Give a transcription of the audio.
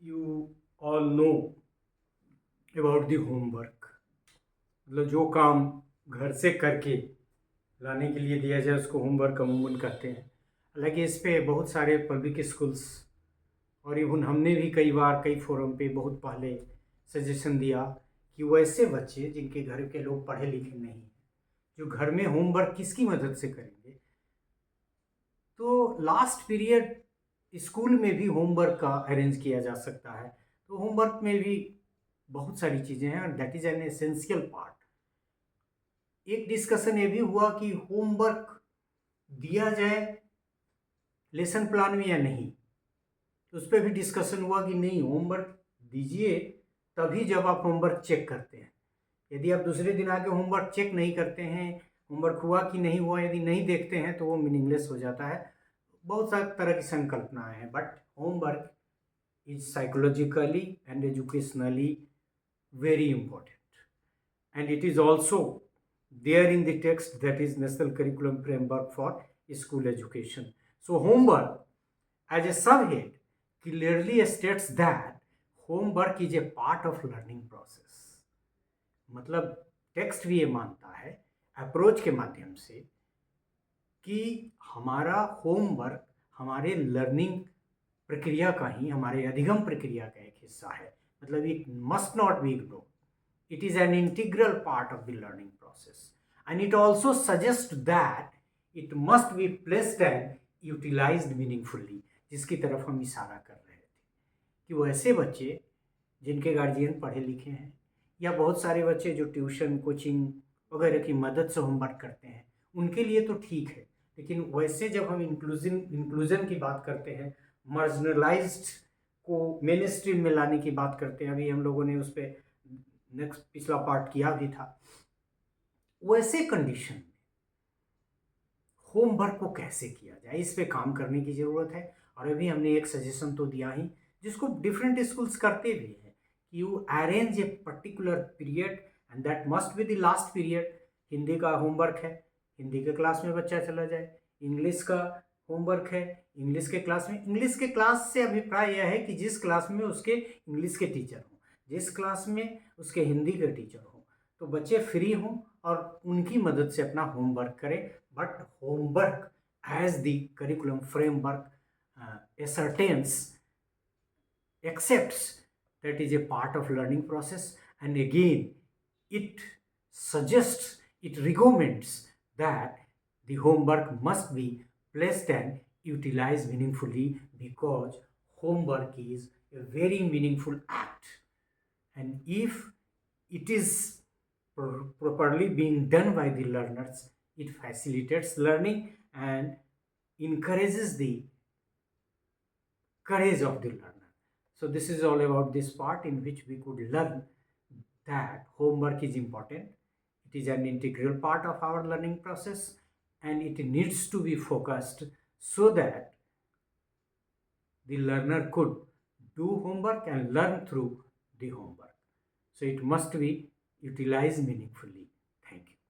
you all know about the homework। मतलब जो काम घर से करके लाने के लिए दिया जाए उसको होमवर्क अमूमन कहते हैं। हालांकि इस पे बहुत सारे पब्लिक स्कूल्स और इवन हमने भी कई बार कई फोरम पे बहुत पहले सजेशन दिया कि वैसे बच्चे जिनके घर के लोग पढ़े लिखे नहीं हैं, जो घर में होमवर्क किसकी मदद से करेंगे। तो लास्ट पीरियड स्कूल में भी होमवर्क का अरेंज किया जा सकता है। तो होमवर्क में भी बहुत सारी चीज़ें हैं और that is an essential part. एक डिस्कशन ये भी हुआ कि होमवर्क दिया जाए लेसन प्लान में या नहीं। तो उस पर भी डिस्कशन हुआ कि नहीं, होमवर्क दीजिए तभी जब आप होमवर्क चेक करते हैं। यदि आप दूसरे दिन आके होमवर्क चेक नहीं करते हैं, होमवर्क हुआ कि नहीं हुआ यदि नहीं देखते हैं तो वो मीनिंगलेस हो जाता है। बहुत सारी तरह की संकल्पनाएं हैं, but homework is psychologically and educationally very important, and it is also there in the text, that is National Curriculum Framework for School Education. So homework as a subhead clearly states that homework is a part of learning process। मतलब text भी ये मानता है approach के माध्यम से कि हमारा होमवर्क हमारे लर्निंग प्रक्रिया का ही, हमारे अधिगम प्रक्रिया का एक हिस्सा है। मतलब it must not be ignore, it is an integral part of the learning process, and it also suggests that it must be placed and utilized meaningfully, जिसकी तरफ हम इशारा कर रहे थे कि वैसे बच्चे जिनके गार्जियन पढ़े लिखे हैं या बहुत सारे बच्चे जो ट्यूशन कोचिंग वगैरह की मदद से होमवर्क करते हैं उनके लिए तो ठीक है। लेकिन वैसे जब हम इंक्लूजन की बात करते हैं, मार्जिनलाइज्ड को मेन स्ट्रीम में लाने की बात करते हैं, अभी हम लोगों ने उस पर नेक्स्ट पिछला पार्ट किया भी था, वैसे कंडीशन में होमवर्क को कैसे किया जाए इस पे काम करने की ज़रूरत है। और अभी हमने एक सजेशन तो दिया ही, जिसको डिफरेंट स्कूल्स करते भी हैं कि you arrange a particular period and that must be the last period. Hindi का होमवर्क है, हिंदी के क्लास में बच्चा चला जाए। इंग्लिश का होमवर्क है, इंग्लिश के क्लास में। इंग्लिश के क्लास से अभिप्राय यह है कि जिस क्लास में उसके इंग्लिश के टीचर हों, जिस क्लास में उसके हिंदी के टीचर हों, तो बच्चे फ्री हों और उनकी मदद से अपना होमवर्क करें। But homework as the curriculum framework ascertains, accepts that is a part of learning process, and again it suggests, it recommends that the homework must be placed and utilized meaningfully, because homework is a very meaningful act, and if it is properly being done by the learners, it facilitates learning and encourages the courage of the learner. So this is all about this part in which we could learn that homework is important. It is an integral part of our learning process, and it needs to be focused so that the learner could do homework and learn through the homework. So it must be utilized meaningfully. Thank you.